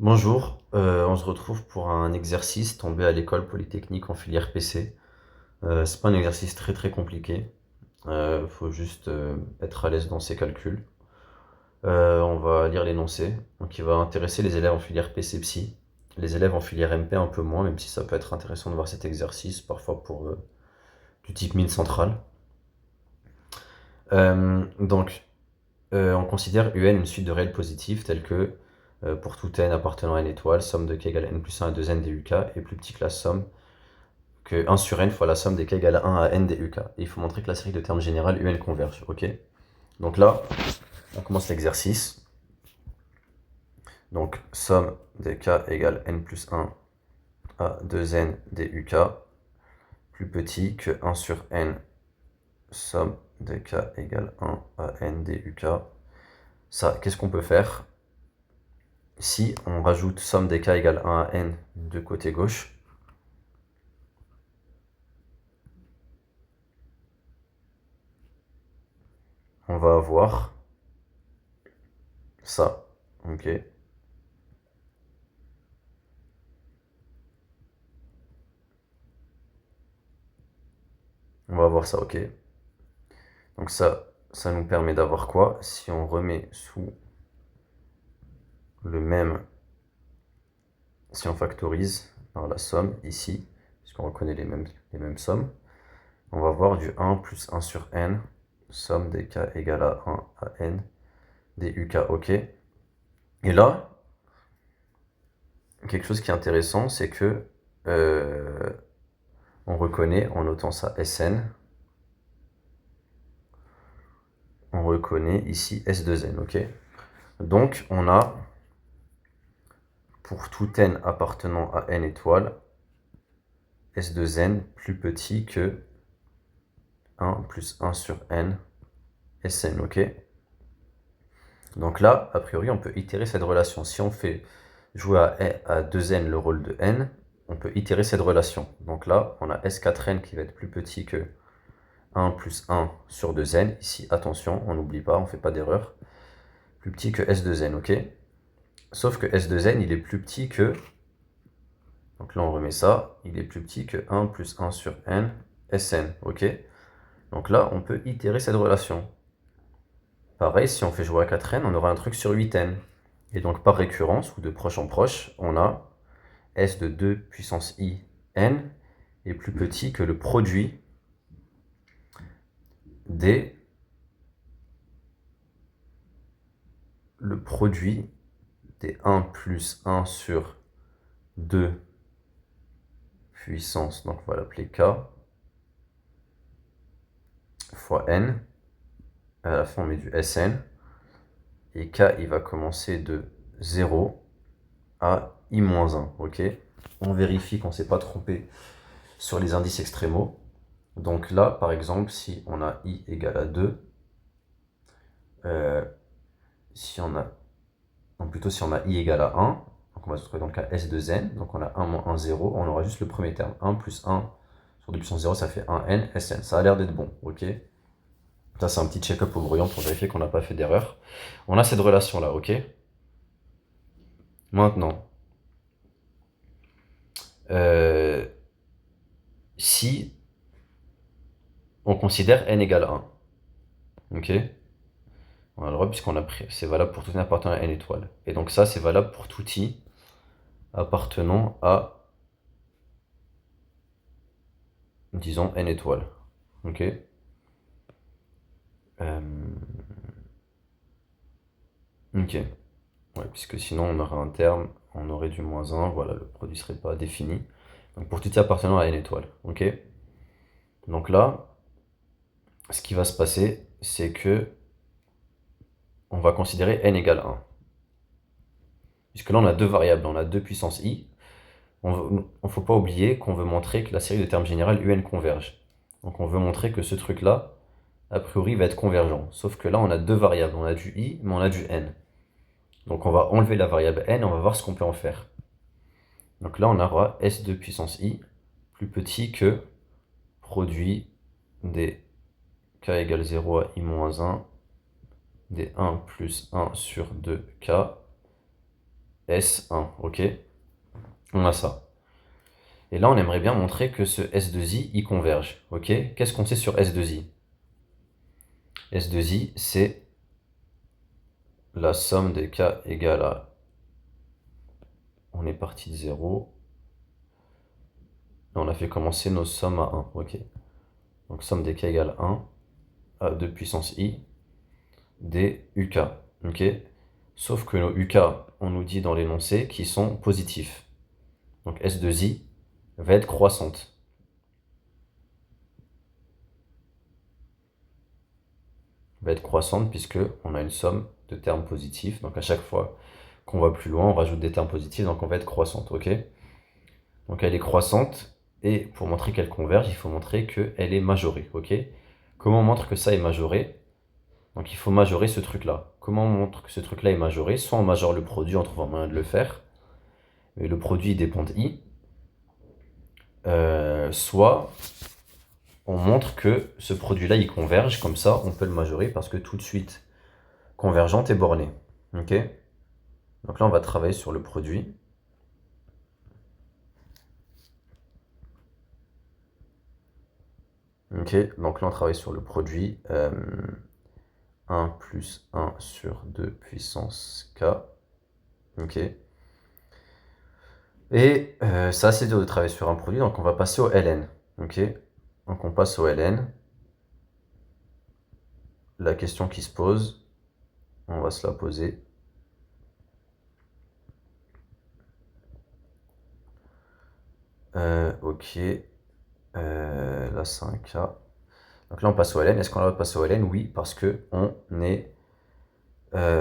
Bonjour, on se retrouve pour un exercice tombé à l'école polytechnique en filière PC. C'est pas un exercice très compliqué, faut juste être à l'aise dans ses calculs. On va lire l'énoncé, donc il va intéresser les élèves en filière PC Psy, les élèves en filière MP un peu moins, même si ça peut être intéressant de voir cet exercice, parfois pour du type mine centrale. Donc, on considère UN une suite de réels positifs tels que pour tout n appartenant à n étoile, somme de k égale n plus 1 à 2n duk est plus petit que la somme que 1 sur n fois la somme des k égale 1 à n duk. Et il faut montrer que la série de termes générale UN converge. Ok. Donc là, on commence l'exercice. Donc somme des k égale n plus 1 à 2n duk plus petit que 1 sur n somme des k égale 1 à n duk. Ça, qu'est-ce qu'on peut faire si on rajoute somme des k égale 1 à n de côté gauche? On va avoir ça. Ok. On va avoir ça, ok. Donc ça nous permet d'avoir quoi? Si on remet sous le même, si on factorise par la somme ici, puisqu'on reconnaît les mêmes sommes, on va avoir du 1 plus 1 sur n, somme des k égale à 1 à n, duk, ok. Et là, quelque chose qui est intéressant, c'est que on reconnaît, en notant ça Sn, on reconnaît ici S2n, ok. Donc on a, pour tout n appartenant à n étoiles, S2n plus petit que 1 plus 1 sur n Sn, ok. Donc là, a priori, on peut itérer cette relation. Si on fait jouer à 2n le rôle de n, on peut itérer cette relation. Donc là, on a S4n qui va être plus petit que 1 plus 1 sur 2n. Ici, attention, on n'oublie pas, on ne fait pas d'erreur. Plus petit que S2n, ok. Sauf que S2n, il est plus petit que... Donc là, on remet ça. Il est plus petit que 1 plus 1 sur n Sn, ok. Donc là, on peut itérer cette relation. Pareil, si on fait jouer à 4n, on aura un truc sur 8n. Et donc par récurrence, ou de proche en proche, on a S de 2 puissance i n est plus petit que le produit des le produit des 1 plus 1 sur 2 puissance, donc on va l'appeler k, fois n. À la fin, on met du Sn. Et k, il va commencer de 0 à i-1, ok. On vérifie qu'on ne s'est pas trompé sur les indices extrémaux. Donc là, par exemple, si on a i égale à 2, si on a, donc plutôt si on a i égale à 1, donc on va se retrouver dans le cas S de n, donc on a 1 moins 1, 0, on aura juste le premier terme. 1 plus 1 sur 2 puissance 0, ça fait 1n, Sn. Ça a l'air d'être bon, ok. Ça, c'est un petit check-up au brouillon pour vérifier qu'on n'a pas fait d'erreur. On a cette relation-là, ok. Maintenant, si on considère n égale 1, ok. On a le droit puisqu'on a pris, c'est valable pour tout n appartenant à n étoiles. Et donc ça, c'est valable pour tout i appartenant à, disons, n étoiles. Ok. Ok. Ouais, puisque sinon on aurait un terme, on aurait du moins 1, voilà, le produit serait pas défini. Donc pour tout i appartenant à n étoiles. Ok. Donc là, ce qui va se passer, c'est que on va considérer n égale 1. Puisque là, on a deux variables, on a 2 puissance i. On ne faut pas oublier qu'on veut montrer que la série de termes générales UN converge. Donc on veut montrer que ce truc-là, a priori, va être convergent. Sauf que là, on a deux variables, on a du i, mais on a du n. Donc on va enlever la variable n et on va voir ce qu'on peut en faire. Donc là, on aura S2 puissance i plus petit que produit des k égale 0 à i-1 des 1 plus 1 sur 2k S1, ok? On a ça. Et là, on aimerait bien montrer que ce S2i, il converge, ok? Qu'est-ce qu'on sait sur S2i? S2i, c'est la somme des cas égale à... On est parti de 0. Et on a fait commencer nos sommes à 1, ok? Donc somme des cas égale 1 à 2 puissance i des uk, ok? Sauf que nos uk, on nous dit dans l'énoncé qu'ils sont positifs. Donc S2i va être croissante. Va être croissante puisque on a une somme de termes positifs. Donc à chaque fois qu'on va plus loin, on rajoute des termes positifs, donc on va être croissante, ok? Donc elle est croissante, et pour montrer qu'elle converge, il faut montrer qu'elle est majorée, ok? Comment on montre que ça est majoré? Donc il faut majorer ce truc-là. Comment on montre que ce truc-là est majoré? Soit on majore le produit en trouvant un moyen de le faire, mais le produit dépend de i, soit on montre que ce produit-là il converge, comme ça on peut le majorer parce que tout de suite convergente est bornée, ok? Donc là on va travailler sur le produit. Ok, donc là on travaille sur le produit 1 plus 1 sur 2 puissance k. Ok. Et ça c'est dur de travailler sur un produit, donc on va passer au ln. Ok. Donc on passe au ln. La question qui se pose, on va se la poser. Ok. Là c'est un k. Donc là on passe au ln. Est-ce qu'on va passer au ln? Oui, parce que on est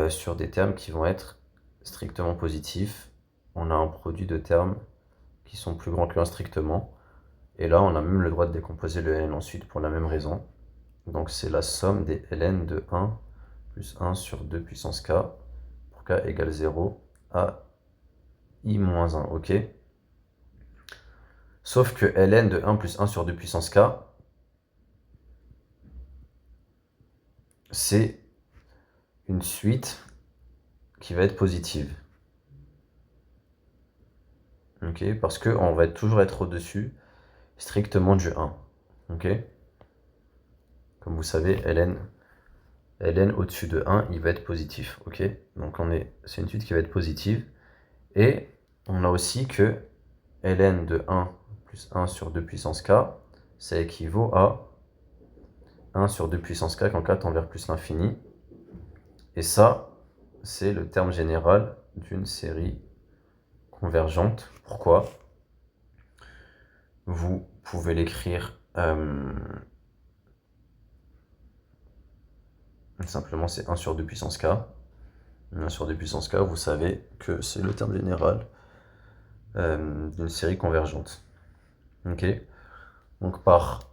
sur des termes qui vont être strictement positifs. On a un produit de termes qui sont plus grands que 1 strictement. Et là, on a même le droit de décomposer le ln ensuite pour la même raison. Donc c'est la somme des ln de 1 plus 1 sur 2 puissance k pour k égale 0 à i moins 1, ok? Sauf que ln de 1 plus 1 sur 2 puissance k, c'est une suite qui va être positive. Ok? Parce qu'on va toujours être au-dessus strictement du 1. Ok? Comme vous savez, ln au-dessus de 1, il va être positif. Ok? Donc c'est une suite qui va être positive. Et on a aussi que ln de 1 plus 1 sur 2 puissance k, ça équivaut à 1 sur 2 puissance k quand k tend vers plus l'infini. Et ça, c'est le terme général d'une série convergente. Pourquoi? Vous pouvez l'écrire simplement, c'est 1 sur 2 puissance k. 1 sur 2 puissance k, vous savez que c'est le terme général d'une série convergente. Ok? Donc par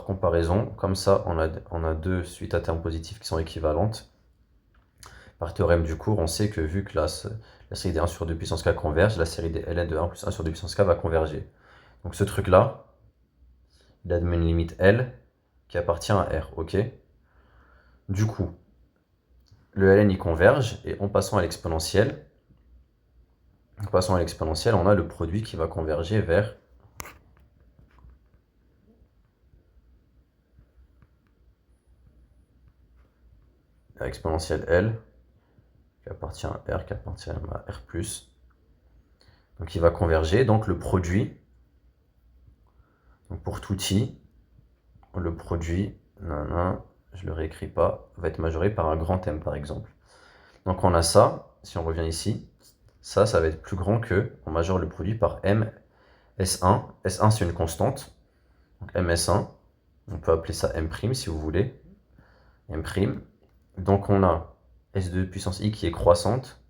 comparaison, comme ça, on a deux suites à termes positifs qui sont équivalentes. Par théorème du cours, on sait que vu que la série des 1 sur 2 puissance k converge, la série des ln de 1 plus 1 sur 2 puissance k va converger. Donc ce truc-là, il admet une limite L qui appartient à R, ok? Du coup, le ln il converge, et en passant à l'exponentielle, on a le produit qui va converger vers exponentielle L qui appartient à R, qui appartient à R+. Donc il va converger, donc le produit, donc pour tout i, le produit, je le réécris pas, va être majoré par un grand M par exemple. Donc on a ça, si on revient ici, ça va être plus grand que, on majore le produit par M S1. S1 c'est une constante, donc MS1, on peut appeler ça M' si vous voulez, M'. Donc on a S2 puissance I qui est croissante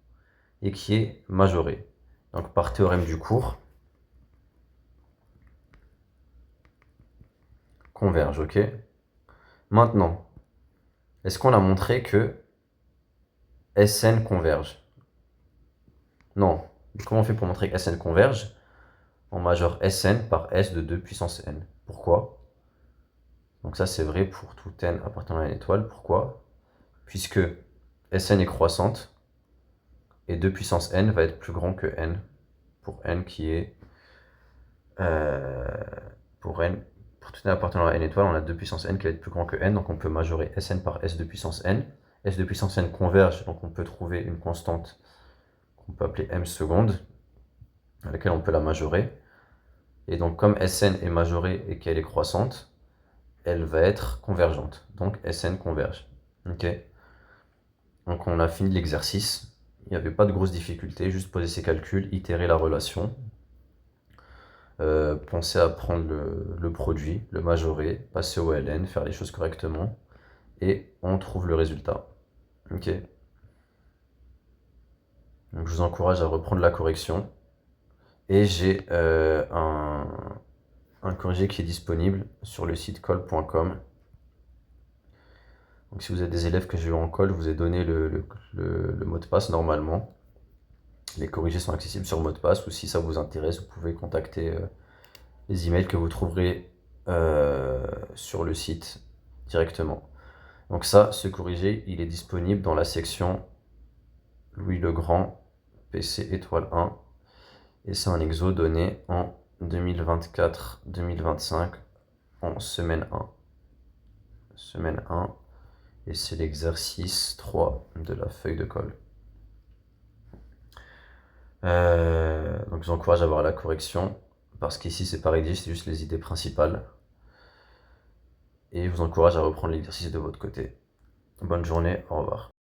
et qui est majorée. Donc par théorème du cours, converge, ok? Maintenant, est-ce qu'on a montré que Sn converge? Non. Comment on fait pour montrer que Sn converge? On majore Sn par S de 2 puissance n. Pourquoi? Donc ça c'est vrai pour tout n appartenant à une étoile. Pourquoi? Puisque Sn est croissante, et 2 puissance n va être plus grand que n, pour n qui est... pour tout n appartenant à n étoiles, on a 2 puissance n qui va être plus grand que n, donc on peut majorer Sn par S de puissance n. S de puissance n converge, donc on peut trouver une constante qu'on peut appeler m seconde, à laquelle on peut la majorer. Et donc comme Sn est majorée et qu'elle est croissante, elle va être convergente. Donc Sn converge. Ok. Donc on a fini l'exercice. Il n'y avait pas de grosses difficultés, juste poser ses calculs, itérer la relation. Pensez à prendre le produit, le majorer, passer au ln, faire les choses correctement, et on trouve le résultat. Ok. Donc je vous encourage à reprendre la correction. Et j'ai un corrigé qui est disponible sur le site coll.com. Donc si vous êtes des élèves que j'ai eu en coll, je vous ai donné le mot de passe normalement. Les corrigés sont accessibles sur mot de passe, ou si ça vous intéresse, vous pouvez contacter les emails que vous trouverez sur le site directement. Donc ça, ce corrigé, il est disponible dans la section Louis Legrand, PC étoile 1. Et c'est un exo donné en 2024-2025 en semaine 1. Semaine 1. Et c'est l'exercice 3 de la feuille de colle. Donc je vous encourage à voir la correction, parce qu'ici c'est pas rédigé, c'est juste les idées principales. Et je vous encourage à reprendre l'exercice de votre côté. Bonne journée, au revoir.